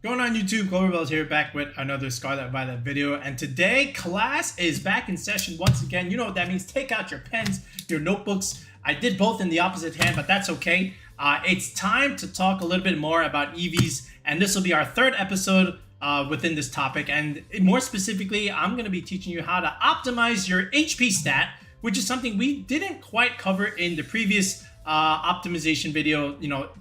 Going on YouTube, Cloverbell's here back with another Scarlet Violet video, and today class is back in session once again. You know what that means. Take out your pens, your notebooks. I did both in the opposite hand, but that's okay. It's time to talk a little bit more about EVs, and this will be our third episode within this topic. And more specifically, I'm going to be teaching you how to optimize your HP stat, which is something we didn't quite cover in the previous optimization video,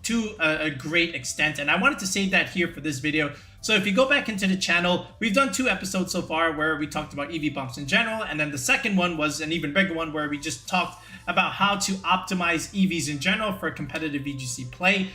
to a great extent, and I wanted to save that here for this video. So if you go back into the channel, we've done 2 episodes so far where we talked about EV bumps in general, and then the second one was an even bigger one where we just talked about how to optimize EVs in general for competitive VGC play.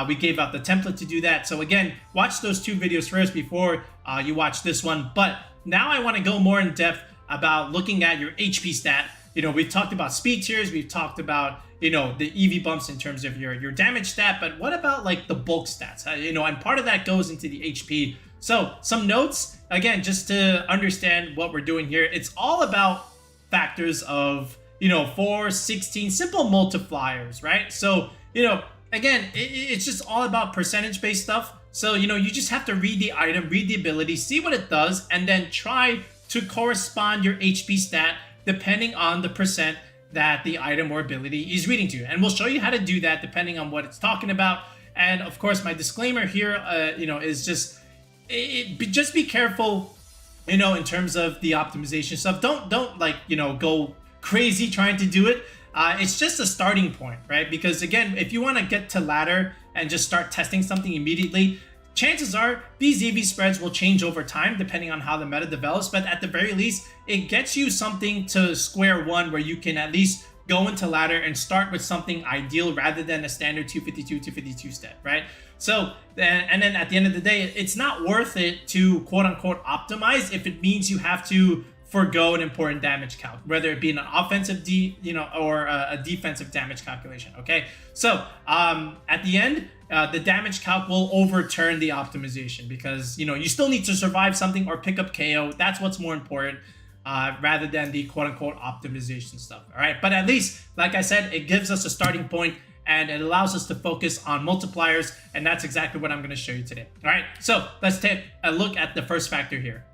We gave out the template to do that. So again, watch those 2 videos first before you watch this one. But now I want to go more in depth about looking at your HP stat. We've talked about speed tiers, we've talked about the EV bumps in terms of your damage stat, but what about like the bulk stats? And part of that goes into the HP. So some notes, again, just to understand what we're doing here. It's all about factors of 4, 16, simple multipliers, right? So again, it's just all about percentage based stuff. So you just have to read the item, read the ability, see what it does, and then try to correspond your HP stat depending on the percent that the item or ability is reading to. And we'll show you how to do that depending on what it's talking about. And of course, my disclaimer here, is just be careful, in terms of the optimization stuff. Don't go crazy trying to do it. It's just a starting point, right? Because again, if you want to get to ladder and just start testing something immediately, chances are these EV spreads will change over time depending on how the meta develops, but at the very least, it gets you something to square one where you can at least go into ladder and start with something ideal rather than a standard 252 stat, right? So, and then at the end of the day, it's not worth it to quote unquote optimize if it means you have to forgo an important damage count, whether it be an offensive or a defensive damage calculation. Okay, so at the end, the damage calc will overturn the optimization because you still need to survive something or pick up KO. That's what's more important, rather than the quote unquote optimization stuff. All right, but at least, like I said, it gives us a starting point and it allows us to focus on multipliers, and that's exactly what I'm going to show you today. All right, so let's take a look at the first factor here.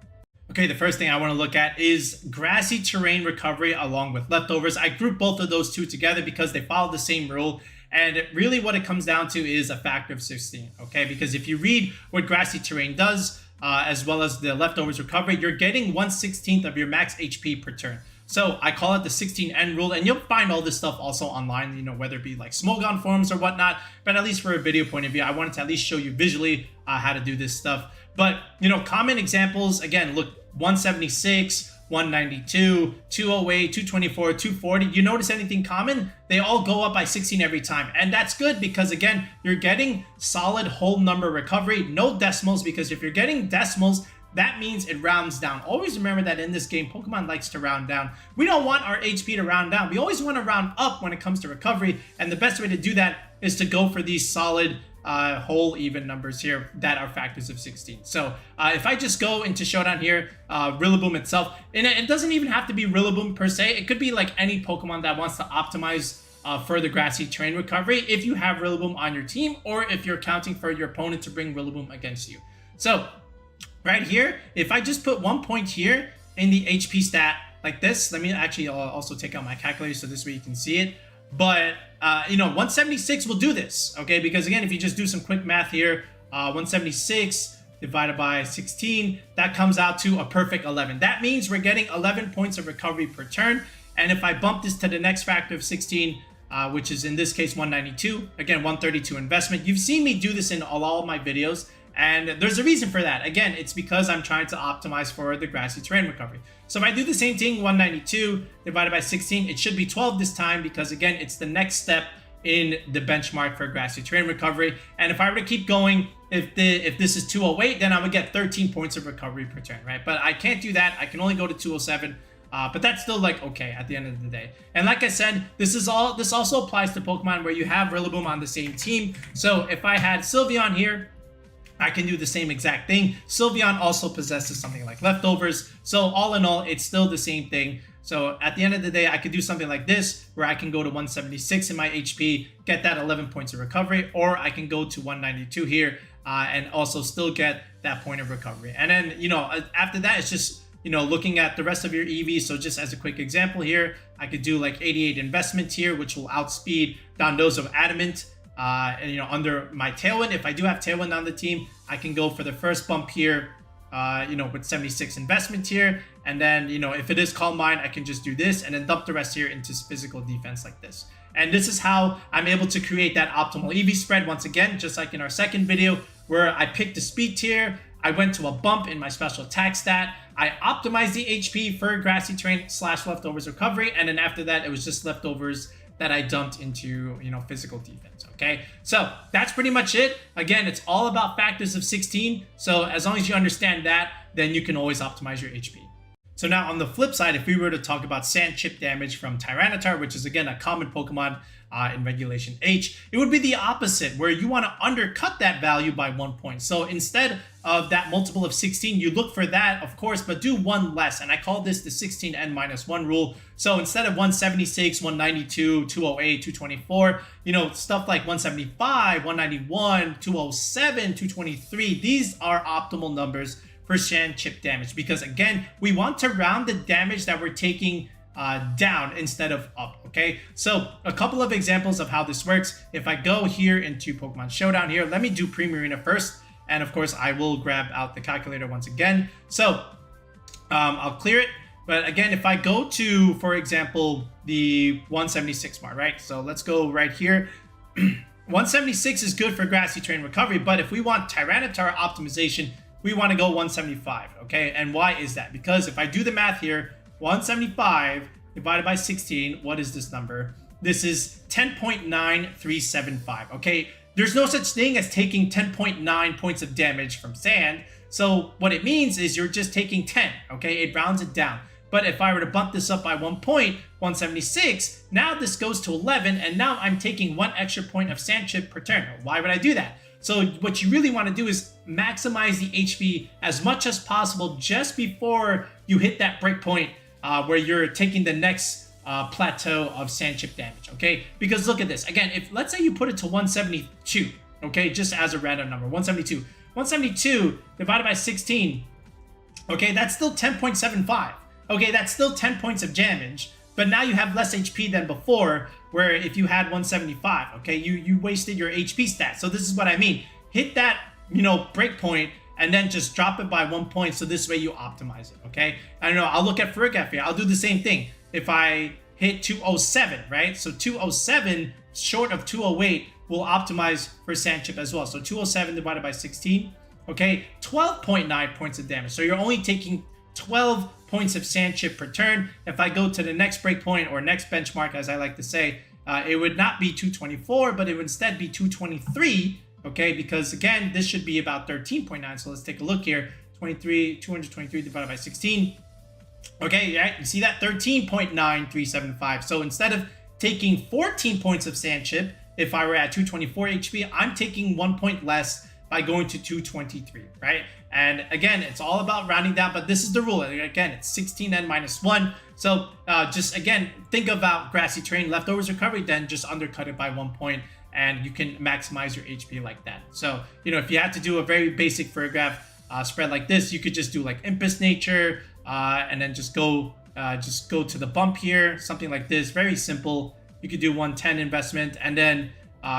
Okay, the first thing I want to look at is grassy terrain recovery along with leftovers. I group both of those 2 together because they follow the same rule. And really what it comes down to is a factor of 16, okay? Because if you read what grassy terrain does, as well as the leftovers recovery, you're getting 1/16 of your max HP per turn. So I call it the 16N rule, and you'll find all this stuff also online, whether it be like Smogon forums or whatnot. But at least for a video point of view, I wanted to at least show you visually how to do this stuff. But, common examples, again, look, 176, 192, 208, 224, 240. You notice anything common? They all go up by 16 every time. And that's good because, again, you're getting solid whole number recovery, no decimals, because if you're getting decimals, that means it rounds down. Always remember that in this game, Pokemon likes to round down. We don't want our HP to round down. We always want to round up when it comes to recovery. And the best way to do that is to go for these solid whole even numbers here that are factors of 16. So if I just go into Showdown here, Rillaboom itself, and it doesn't even have to be Rillaboom per se. It could be like any Pokemon that wants to optimize for the grassy terrain recovery if you have Rillaboom on your team or if you're counting for your opponent to bring Rillaboom against you. So right here, if I just put 1 point here in the HP stat like this, let me actually also take out my calculator so this way you can see it. But 176 will do this, okay? Because again, if you just do some quick math here, 176 divided by 16, that comes out to a perfect 11. That means we're getting 11 points of recovery per turn. And if I bump this to the next factor of 16, which is in this case 192, again 132 investment. You've seen me do this in all of my videos, and there's a reason for that. Again, it's because I'm trying to optimize for the grassy terrain recovery. So if I do the same thing, 192 divided by 16, it should be 12 this time because, again, it's the next step in the benchmark for grassy terrain recovery. And if I were to keep going, if this is 208, then I would get 13 points of recovery per turn, right? But I can't do that. I can only go to 207. But that's still like okay at the end of the day. And like I said, this also applies to Pokemon where you have Rillaboom on the same team. So if I had Sylveon here, I can do the same exact thing. Sylveon also possesses something like leftovers. So all in all, it's still the same thing. So at the end of the day, I could do something like this, where I can go to 176 in my HP, get that 11 points of recovery, or I can go to 192 here and also still get that point of recovery. And then, you know, after that, it's just, you know, looking at the rest of your EV. So just as a quick example here, I could do like 88 investment here, which will outspeed Dondozo Adamant. And, you know, under my Tailwind, if I do have Tailwind on the team, I can go for the first bump here, you know, with 76 investment here. And then, you know, if it is Calm Mind, I can just do this and then dump the rest here into physical defense like this. And this is how I'm able to create that optimal EV spread. Once again, just like in our second video, where I picked the speed tier, I went to a bump in my special attack stat, I optimized the HP for Grassy Terrain / leftovers recovery, and then after that, it was just leftovers that I dumped into, you know, physical defense. Okay, so that's pretty much it. Again, it's all about factors of 16. So as long as you understand that, then you can always optimize your HP. So now on the flip side, if we were to talk about sand chip damage from Tyranitar, which is again a common Pokemon in Regulation H, it would be the opposite, where you want to undercut that value by 1 point. So instead of that multiple of 16, you look for that, of course, but do one less. And I call this the 16n-1 rule. So instead of 176, 192, 208, 224, you know, stuff like 175, 191, 207, 223, these are optimal numbers for sand chip damage, because again, we want to round the damage that we're taking down instead of up. Okay, so a couple of examples of how this works. If I go here into Pokemon Showdown here, let me do Primarina first, and of course I will grab out the calculator once again. So I'll clear it, but again, if I go to, for example, the 176 mark, right? So let's go right here. 176 is good for Grassy Terrain recovery, but if we want Tyranitar optimization, we want to go 175, okay? And why is that? Because if I do the math here, 175 divided by 16, what is this number? This is 10.9375, okay? There's no such thing as taking 10.9 points of damage from sand. So what it means is you're just taking 10, okay? It rounds it down. But if I were to bump this up by 1 point, 176, now this goes to 11, and now I'm taking 1 extra point of sand chip per turn. Why would I do that? So what you really want to do is maximize the HP as much as possible just before you hit that breakpoint where you're taking the next plateau of sand chip damage, okay? Because look at this. Again, if let's say you put it to 172, okay, just as a random number, 172. 172 divided by 16, okay, that's still 10.75. Okay, that's still 10 points of damage, but now you have less HP than before, where if you had 175, okay, you wasted your HP stat. So this is what I mean. Hit that, you know, breakpoint and then just drop it by 1 point, so this way you optimize it, okay? I don't know, I'll look at Ferrigaf here. I'll do the same thing. If I hit 207, right? So 207 short of 208 will optimize for sand chip as well. So 207 divided by 16, okay? 12.9 points of damage. So you're only taking 12 points of sand chip per turn. If I go to the next breakpoint or next benchmark, as I like to say, it would not be 224, but it would instead be 223, okay? Because again, this should be about 13.9. So let's take a look here. 223 divided by 16. Okay, right? You see that? 13.9375. So instead of taking 14 points of sand chip, if I were at 224 HP, I'm taking 1 point less by going to 223, right? And again, it's all about rounding down, but this is the rule. Again, it's 16n-1. So just again, think about Grassy Terrain leftovers recovery, then just undercut it by 1 point, and you can maximize your HP like that. So, you know, if you had to do a very basic Ferrigaf spread like this, you could just do like Impus Nature, and then just go to the bump here, something like this. Very simple. You could do 110 investment, and then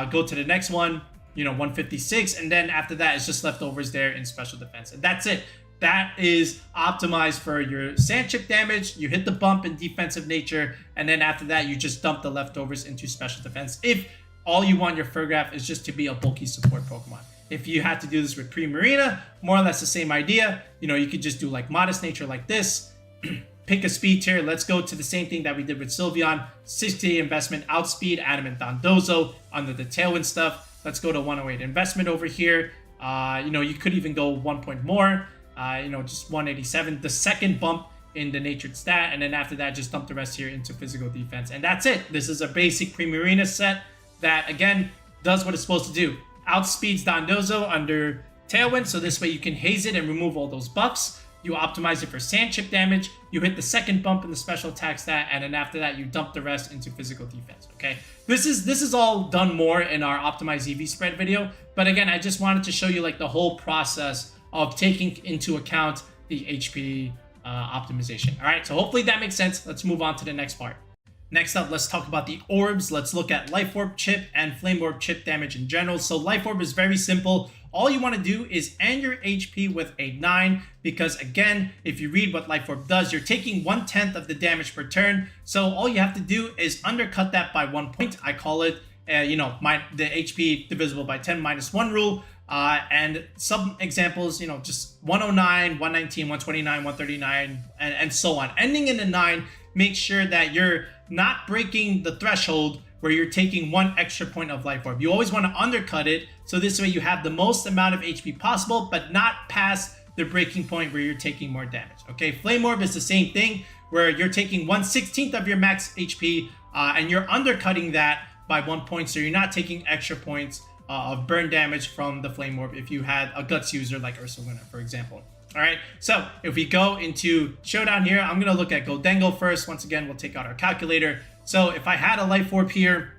go to the next one, you know, 156, and then after that it's just leftovers there in special defense, and that's it. That is optimized for your sand chip damage. You hit the bump in defensive nature, and then after that you just dump the leftovers into special defense if all you want your Ferrigaf is just to be a bulky support Pokemon. If you had to do this with Primarina, more or less the same idea. You know, you could just do like Modest Nature like this. Pick a speed tier. Let's go to the same thing that we did with Sylveon. 60 investment, outspeed Adamant Dondozo under the Tailwind stuff. Let's go to 108 investment over here. You know, you could even go 1 point more. You know, just 187. The second bump in the natured stat, and then after that, just dump the rest here into physical defense. And that's it. This is a basic Primarina set that, again, does what it's supposed to do. Outspeeds Dondozo under Tailwind, so this way you can haze it and remove all those buffs. you optimize it for sand chip damage, you hit the second bump in the special attack stat, and then after that, you dump the rest into physical defense, okay? This is all done more in our optimized EV spread video, but again, I just wanted to show you like the whole process of taking into account the HP optimization. All right, so hopefully that makes sense. Let's move on to the next part. Next up, let's talk about the orbs. Let's look at Life Orb chip and Flame Orb chip damage in general. So Life Orb is very simple. All you want to do is end your HP with a 9 because, again, if you read what Life Orb does, you're taking 1/10 of the damage per turn. So all you have to do is undercut that by 1 point. I call it, the HP divisible by 10 minus 1 rule. And some examples, just 109, 119, 129, 139, and so on. Ending in a 9, make sure that you're not breaking the threshold where you're taking 1 extra point of Life Orb. You always want to undercut it, so this way you have the most amount of HP possible, but not past the breaking point where you're taking more damage. Okay, Flame Orb is the same thing, where you're taking 1/16 of your max HP, and you're undercutting that by 1 point, so you're not taking extra points of burn damage from the Flame Orb if you had a Guts user like Ursaluna, for example. All right, so if we go into Showdown here, I'm going to look at Goldengo first. Once again, we'll take out our calculator. So if I had a Life Orb here,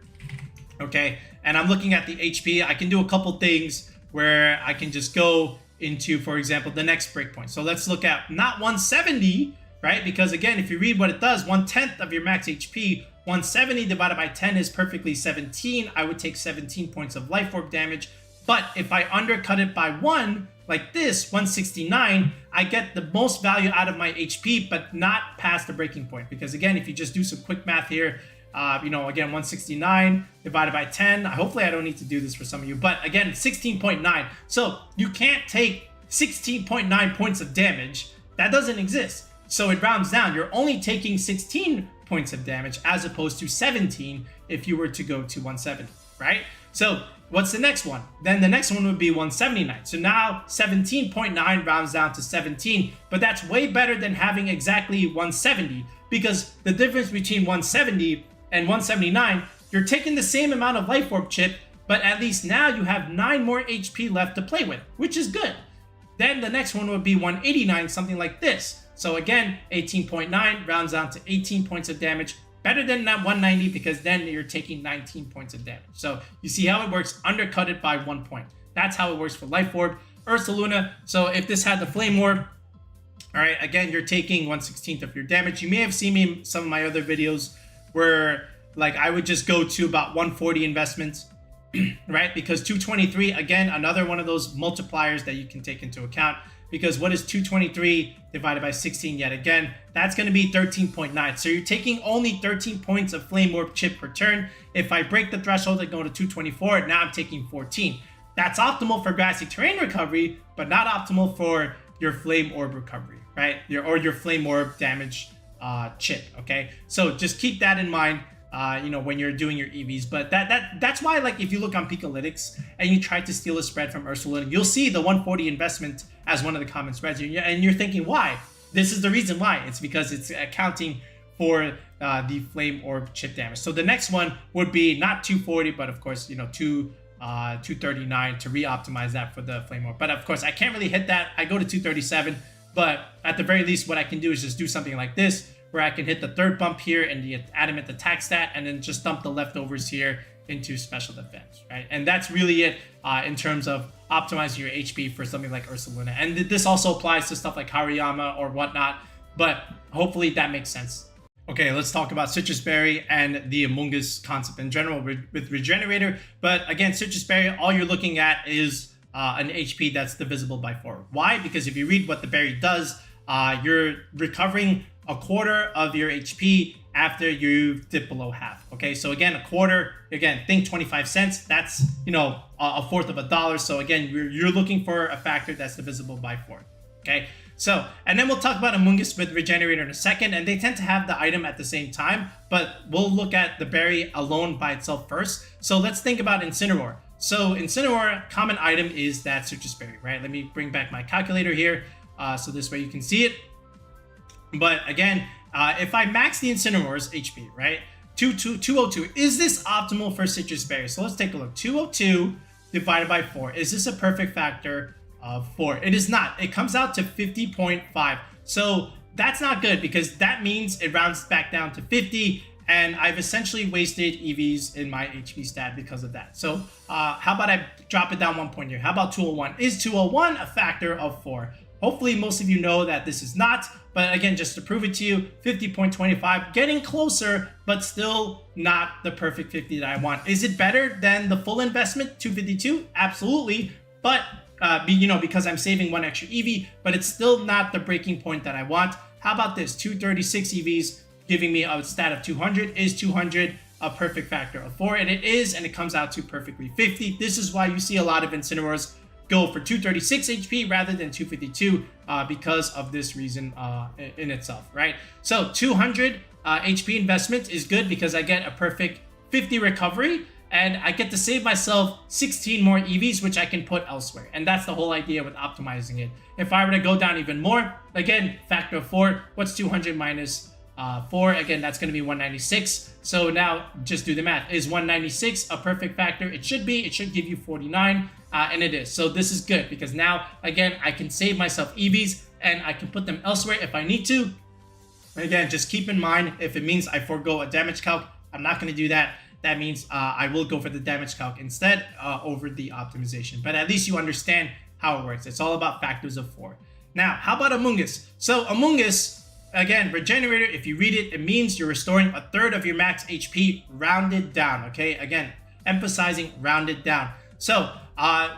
okay, and I'm looking at the HP, I can do a couple things where I can just go into, for example, the next breakpoint. So let's look at not 170, right? Because again, if you read what it does, 1/10 of your max HP, 170 divided by 10 is perfectly 17. I would take 17 points of Life Orb damage. But if I undercut it by 1, like this, 169, I get the most value out of my HP, but not past the breaking point. Because again, if you just do some quick math here, again, 169 divided by 10. Hopefully I don't need to do this for some of you, but again, 16.9. So you can't take 16.9 points of damage. That doesn't exist. So it rounds down. You're only taking 16 points of damage as opposed to 17 if you were to go to 170, right? So what's the next one? Then the next one would be 179. So now 17.9 rounds down to 17, but that's way better than having exactly 170, because the difference between 170 and 179, you're taking the same amount of Life Orb chip, but at least now you have 9 more HP left to play with, which is good. Then the next one would be 189, something like this. So again, 18.9 rounds down to 18 points of damage. Better than that 190, because then you're taking 19 points of damage. So you see how it works, undercut it by 1 point. That's how it works for Life Orb. Ursaluna, so if this had the Flame Orb, all right, again, you're taking 1/16 of your damage. You may have seen me in some of my other videos where like I would just go to about 140 investments, right? Because 223, again, another one of those multipliers that you can take into account. Because what is 223 divided by 16 yet again? That's going to be 13.9. So you're taking only 13 points of Flame Orb chip per turn. If I break the threshold and go to 224, now I'm taking 14. That's optimal for Grassy terrain recovery, but not optimal for your Flame Orb recovery, right? Your Flame Orb damage chip, okay? So just keep that in mind. When you're doing your EVs. But that's why, like, if you look on Peakalytics and you try to steal a spread from Ursaluna, you'll see the 140 investment as one of the common spreads, and you're thinking, why? This is the reason why. It's because it's accounting for the Flame Orb chip damage. So the next one would be not 240, but of course, 239 to re-optimize that for the Flame Orb. But of course, I can't really hit that. I go to 237, but at the very least, what I can do is just do something like this, where I can hit the third bump here in the Adamant attack stat, and then just dump the leftovers here into special defense, right? And that's really it in terms of optimizing your HP for something like Ursaluna. And this also applies to stuff like Hariyama or whatnot, but hopefully that makes sense. Okay, let's talk about Sitrus Berry and the Amoongus concept in general with Regenerator. But again, Sitrus Berry, all you're looking at is an HP that's divisible by 4. Why? Because if you read what the berry does, you're recovering a quarter of your HP after you dip below half. Okay, so again, a quarter, again, think 25 cents. That's, a fourth of $1. So again, you're looking for a factor that's divisible by 4. Okay, so, and then we'll talk about Amoongus with Regenerator in a second, and they tend to have the item at the same time, but we'll look at the berry alone by itself first. So let's think about Incineroar. So Incineroar, common item is that Sitrus Berry, right? Let me bring back my calculator here, so this way you can see it. But again, if I max the Incineroar's HP, right? 202, is this optimal for Sitrus Berry? So let's take a look. 202 divided by 4. Is this a perfect factor of 4. It is not. It comes out to 50.5. So that's not good because that means it rounds back down to 50. And I've essentially wasted EVs in my HP stat because of that. So how about I drop it down 1 point here? How about 201? Is 201 a factor of 4? Hopefully most of you know that this is not. But again, just to prove it to you, 50.25, getting closer, but still not the perfect 50 that I want. Is it better than the full investment, 252? Absolutely. But, because I'm saving 1 extra EV, but it's still not the breaking point that I want. How about this? 236 EVs. Giving me a stat of 200. Is 200 a perfect factor of 4? And it is, and it comes out to perfectly 50. This is why you see a lot of Incineroars go for 236 HP rather than 252 because of this reason in itself, right? So 200 HP investment is good because I get a perfect 50 recovery and I get to save myself 16 more EVs, which I can put elsewhere. And that's the whole idea with optimizing it. If I were to go down even more, again, factor of 4, what's 200 minus 4? Again, that's going to be 196. So now just do the math. Is 196 a perfect factor? It should be. It should give you 49, and it is. So this is good because now, again, I can save myself EVs and I can put them elsewhere if I need to. Again, just keep in mind, if it means I forego a damage calc, I'm not going to do that. That means I will go for the damage calc instead over the optimization. But at least you understand how it works. It's all about factors of 4. Now, how about Amoongus? So Amoongus, again, Regenerator, if you read it, it means you're restoring a third of your max HP rounded down, okay? Again, emphasizing rounded down. So,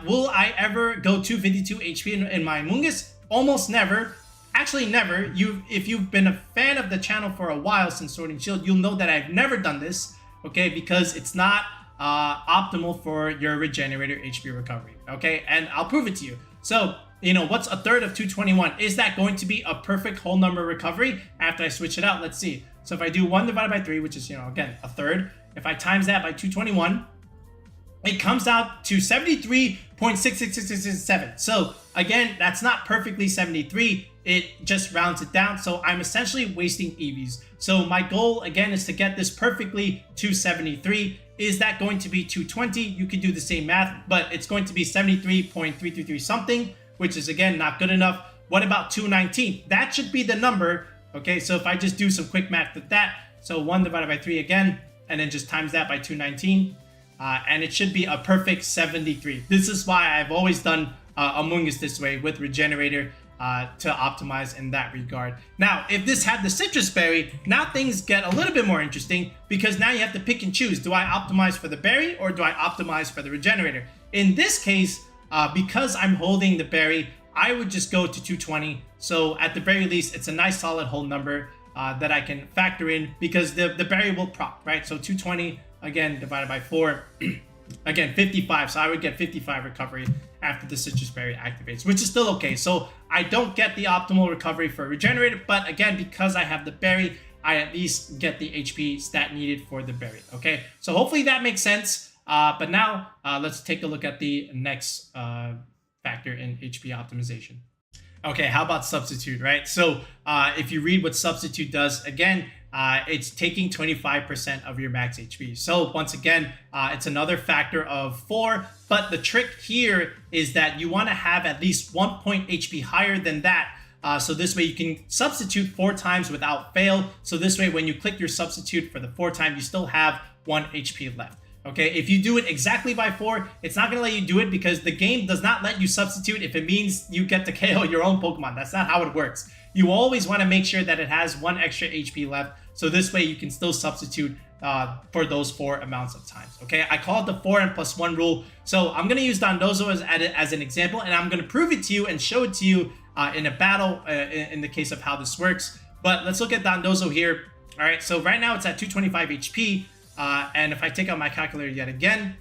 will I ever go 252 HP in my Amoongus? Almost never. Actually, never. If you've been a fan of the channel for a while since Sword and Shield, you'll know that I've never done this, okay? Because it's not optimal for your Regenerator HP recovery, okay? And I'll prove it to you. So, what's a third of 221? Is that going to be a perfect whole number recovery after I switch it out? Let's see. So if I do 1 divided by 3, which is, again, a third. If I times that by 221, it comes out to 73.66667. So again, that's not perfectly 73. It just rounds it down. So I'm essentially wasting EVs. So my goal, again, is to get this perfectly to 73. Is that going to be 220? You could do the same math, but it's going to be 73.333 something, which is, again, not good enough. What about 219? That should be the number, okay? So if I just do some quick math with that, so 1 divided by 3 again, and then just times that by 219, and it should be a perfect 73. This is why I've always done Amoongus this way with Regenerator to optimize in that regard. Now, if this had the Sitrus berry, now things get a little bit more interesting because now you have to pick and choose. Do I optimize for the berry or do I optimize for the Regenerator? In this case, because I'm holding the berry, I would just go to 220. So at the very least, it's a nice solid whole number that I can factor in because the berry will prop, right? So 220, again, divided by 4, again, 55. So I would get 55 recovery after the Sitrus berry activates, which is still okay. So I don't get the optimal recovery for Regenerator, but again, because I have the berry, I at least get the HP stat needed for the berry, okay? So hopefully that makes sense. But now let's take a look at the next factor in HP optimization. Okay, how about substitute, right? So if you read what substitute does, again, it's taking 25% of your max HP. So once again, it's another factor of 4, but the trick here is that you want to have at least 1 point HP higher than that. So this way you can substitute 4 times without fail. So this way when you click your substitute for the 4th time, you still have 1 HP left. Okay, if you do it exactly by 4, it's not going to let you do it because the game does not let you substitute if it means you get to KO your own Pokemon. That's not how it works. You always want to make sure that it has 1 extra HP left. So this way you can still substitute for those 4 amounts of times. Okay, I call it the 4 and plus 1 rule. So I'm going to use Dondozo as an example, and I'm going to prove it to you and show it to you in a battle in the case of how this works. But let's look at Dondozo here. All right, so right now it's at 225 HP. And if I take out my calculator yet again,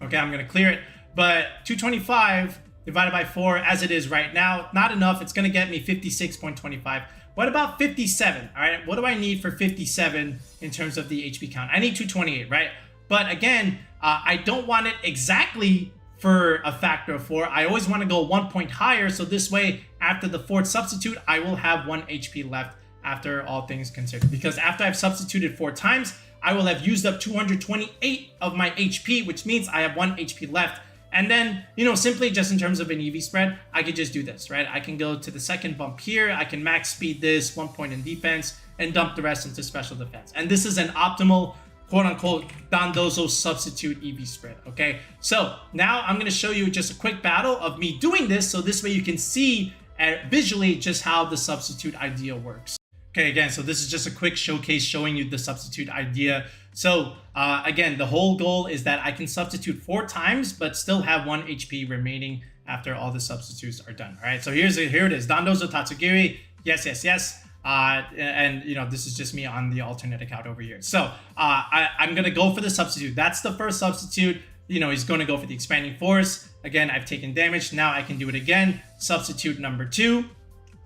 okay, I'm going to clear it. But 225 divided by 4 as it is right now, not enough. It's going to get me 56.25. What about 57? All right, what do I need for 57 in terms of the HP count? I need 228, right? But again, I don't want it exactly for a factor of 4. I always want to go 1 point higher. So this way, after the 4th substitute, I will have 1 HP left after all things considered. Because after I've substituted 4 times, I will have used up 228 of my HP, which means I have 1 HP left. And then, you know, simply just in terms of an EV spread, I could just do this, right? I can go to the second bump here. I can max speed this 1 point in defense and dump the rest into special defense. And this is an optimal, quote unquote, Dondozo substitute EV spread, okay? So now I'm gonna show you just a quick battle of me doing this, so this way you can see visually just how the substitute idea works. Okay, again, so this is just a quick showcase showing you the substitute idea. So again, the whole goal is that I can substitute 4 times, but still have 1 HP remaining after all the substitutes are done. All right, so here it is, Dondozo Tatsugiri, yes. And you know, this is just me on the alternate account over here. So I'm gonna go for the substitute. That's the first substitute. You know, he's gonna go for the expanding force. Again, I've taken damage. Now I can do it again. Substitute number 2,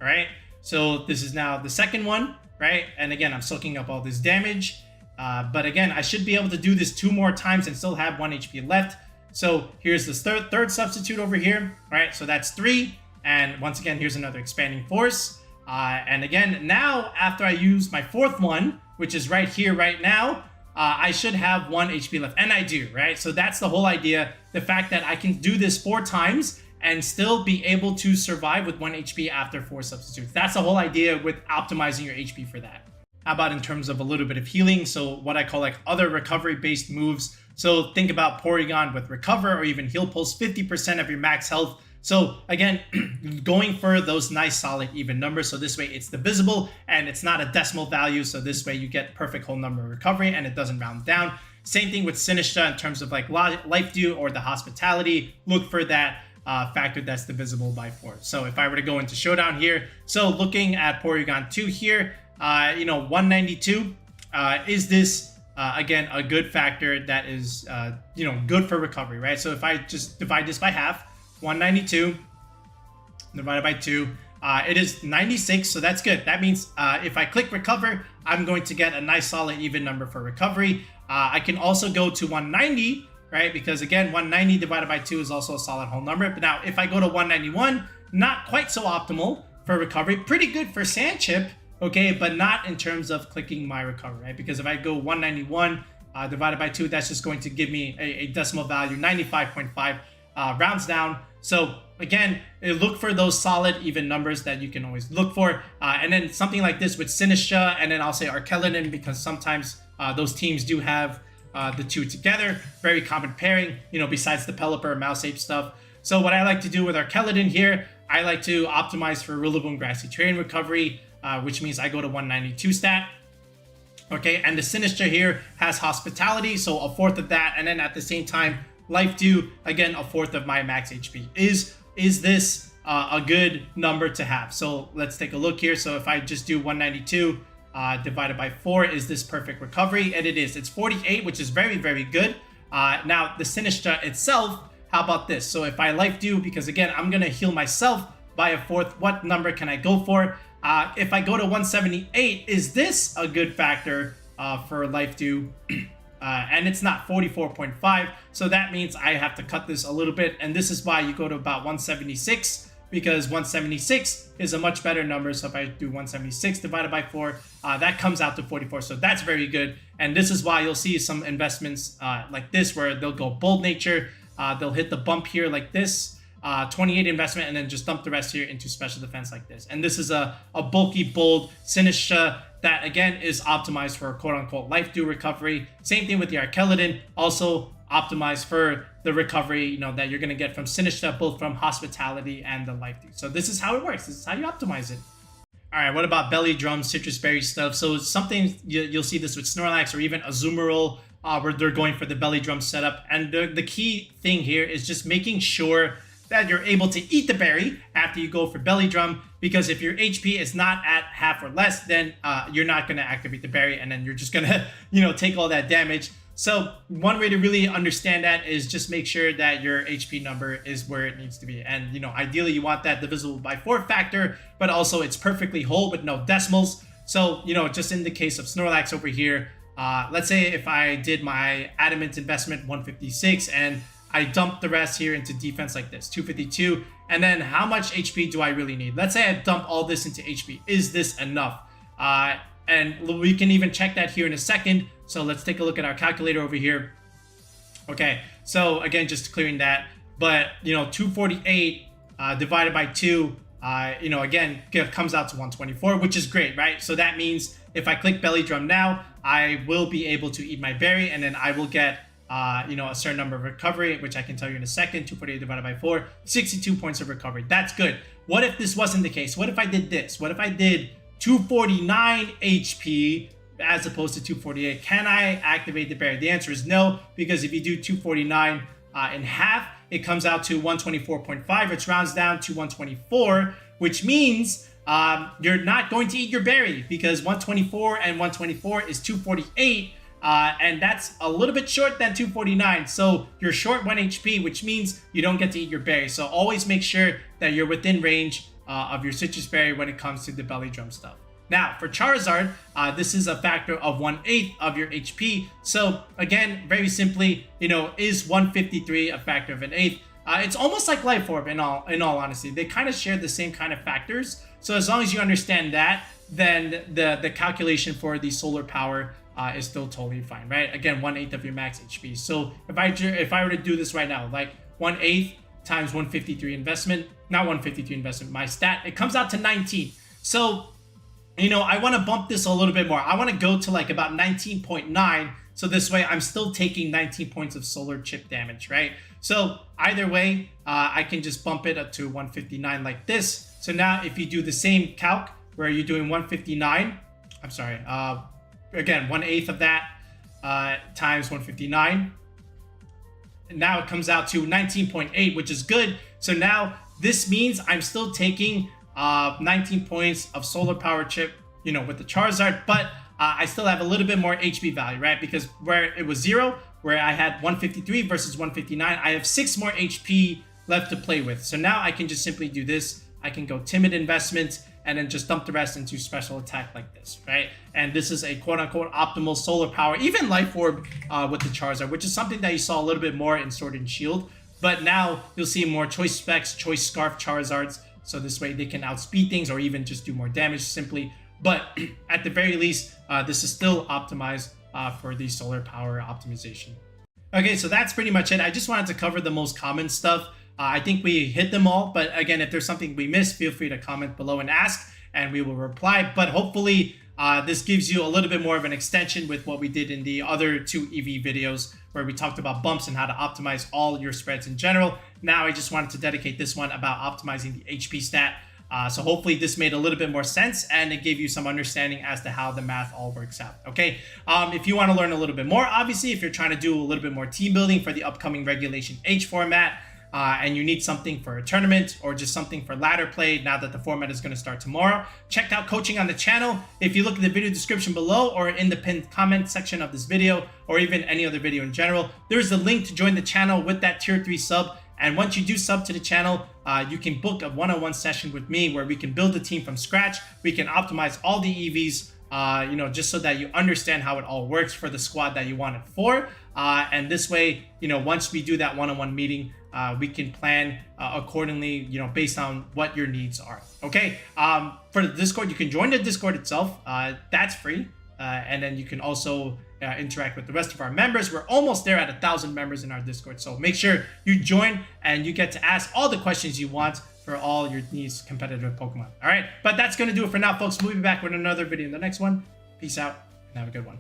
right? So this is now the second one, right? And again, I'm soaking up all this damage. But again, I should be able to do this 2 more times and still have 1 HP left. So here's the third substitute over here, right? So that's 3. And once again, here's another expanding force. And again, now after I use my 4th one, which is right here, right now, I should have 1 HP left. And I do, right? So that's the whole idea. The fact that I can do this 4 times and still be able to survive with 1 HP after 4 substitutes. That's the whole idea with optimizing your HP for that. How about in terms of a little bit of healing? So what I call like other recovery-based moves. So think about Porygon with Recover or even Heal Pulse, 50% of your max health. So again, going for those nice solid even numbers. So this way it's divisible and it's not a decimal value. So this way you get perfect whole number recovery and it doesn't round down. Same thing with Sinistcha in terms of like Life Dew or the Hospitality. Look for that factor that's divisible by 4. So if I were to go into Showdown here, so looking at Porygon 2 here, you know, 192, is this again a good factor that is you know, good for recovery, right? So if I just divide this by half, 192 divided by 2, it is 96, so that's good. That means if I click recover, I'm going to get a nice solid even number for recovery. I can also go to 190, right? Because again, 190 divided by 2 is also a solid whole number. But now if I go to 191, not quite so optimal for recovery, pretty good for Sand Chip, okay, but not in terms of clicking my recovery, right? Because if I go 191 divided by 2, that's just going to give me a decimal value, 95.5 rounds down. So again, look for those solid even numbers that you can always look for. And then something like this with Sinistcha, and then I'll say Arkeladin, because sometimes those teams do have the 2 together. Very common pairing, you know, besides the Pelipper, Mouse Ape stuff. So what I like to do with Arkeladin here, I like to optimize for Rillaboom Grassy Terrain recovery, which means I go to 192 stat. Okay, and the Sinistcha here has Hospitality, so a 4th of that, and then at the same time, Life Dew, again, a 4th of my max HP. Is this a good number to have? So let's take a look here. So if I just do 192 divided by 4, is this perfect recovery? And it is. It's 48, which is very, very good. Now, the Sinistcha itself, how about this? So if I Life Dew, because again, I'm going to heal myself by a 4th, what number can I go for? If I go to 178, is this a good factor for Life Dew? And it's not 44.5, so that means I have to cut this a little bit, and this is why you go to about 176, because 176 is a much better number. So if I do 176 divided by 4, that comes out to 44, so that's very good. And this is why you'll see some investments like this where they'll go Bold Nature, they'll hit the bump here like this, 28 investment, and then just dump the rest here into special defense like this. And this is a bulky bold Sinistcha that again is optimized for quote-unquote Life Dew recovery. Same thing with the Arkeladin, also optimized for the recovery, you know, that you're going to get from Sinistcha, both from Hospitality and the Life Dew. So this is how it works. This is how you optimize it. All right, what about Belly Drum, Citrus Berry stuff? So something you'll see this with Snorlax or even Azumarill, where they're going for the Belly Drum setup. And the key thing here is just making sure that you're able to eat the berry after you go for Belly Drum, because if your HP is not at half or less, then you're not going to activate the berry, and then you're just going to, you know, take all that damage. So one way to really understand that is just make sure that your HP number is where it needs to be. And, you know, ideally you want that divisible by 4 factor, but also it's perfectly whole with no decimals. So, you know, just in the case of Snorlax over here, let's say if I did my Adamant investment 156 and I dump the rest here into defense like this, 252. And then how much HP do I really need? Let's say I dump all this into HP. Is this enough? And we can even check that here in a second. So let's take a look at our calculator over here. Okay, so again, just clearing that. but 248 divided by 2, again, comes out to 124, which is great, right? So that means if I click belly drum now, I will be able to eat my berry, and then I will get a certain number of recovery, which I can tell you in a second. 248 divided by 4, 62 points of recovery. That's good. What if this wasn't the case? What if I did this? What if I did 249 HP as opposed to 248? Can I activate the berry? The answer is no, because if you do 249 in half, it comes out to 124.5. It rounds down to 124, which means you're not going to eat your berry, because 124 and 124 is 248. And that's a little bit short than 249. So you're short 1 HP, which means you don't get to eat your berry. So always make sure that you're within range of your Sitrus berry when it comes to the belly drum stuff. Now, for Charizard, this is a factor of 1/8 of your HP. So again, very simply, is 153 a factor of 1/8? It's almost like Life Orb in all honesty. They kind of share the same kind of factors. So as long as you understand that, then the calculation for the solar power is still totally fine, right? Again, 1/8 of your max HP. So if I were to do this right now, like 1/8 times 153 investment, not 153 investment, my stat, it comes out to 19. So I want to bump this a little bit more. I want to go to like about 19.9. So this way I'm still taking 19 points of solar chip damage, right? So either way, I can just bump it up to 159 like this. So now if you do the same calc where you're doing 159, I'm sorry, again, 1/8 of that times 159. And now it comes out to 19.8, which is good. So now this means I'm still taking 19 points of solar power chip, with the Charizard, but I still have a little bit more HP value, right? Because where it was 0, where I had 153 versus 159, I have 6 more HP left to play with. So now I can just simply do this. I can go timid investment and then just dump the rest into special attack like this, right? And this is a quote-unquote optimal solar power, even Life Orb with the Charizard, which is something that you saw a little bit more in Sword and Shield. But now you'll see more choice specs, choice scarf Charizards, so this way they can outspeed things or even just do more damage simply. But at the very least, this is still optimized for the solar power optimization. Okay, so that's pretty much it. I just wanted to cover the most common stuff. I think we hit them all, but again, if there's something we missed, feel free to comment below and ask, and we will reply. But hopefully this gives you a little bit more of an extension with what we did in the other 2 EV videos, where we talked about bumps and how to optimize all your spreads in general. Now I just wanted to dedicate this one about optimizing the HP stat. So hopefully this made a little bit more sense, and it gave you some understanding as to how the math all works out. Okay, if you want to learn a little bit more, obviously, if you're trying to do a little bit more team building for the upcoming regulationH format, and you need something for a tournament or just something for ladder play now that the format is going to start tomorrow, check out coaching on the channel. If you look at the video description below or in the pinned comment section of this video, or even any other video in general, there's a link to join the channel with that tier 3 sub. And once you do sub to the channel, you can book a one-on-one session with me where we can build a team from scratch. We can optimize all the EVs, just so that you understand how it all works for the squad that you want it for. And this way, once we do that one-on-one meeting, we can plan accordingly, based on what your needs are. Okay. For the Discord, you can join the Discord itself. That's free. And then you can also interact with the rest of our members. We're almost there at 1,000 members in our Discord. So make sure you join and you get to ask all the questions you want for all your needs competitive Pokemon. All right. But that's going to do it for now, folks. We'll be back with another video in the next one. Peace out and have a good one.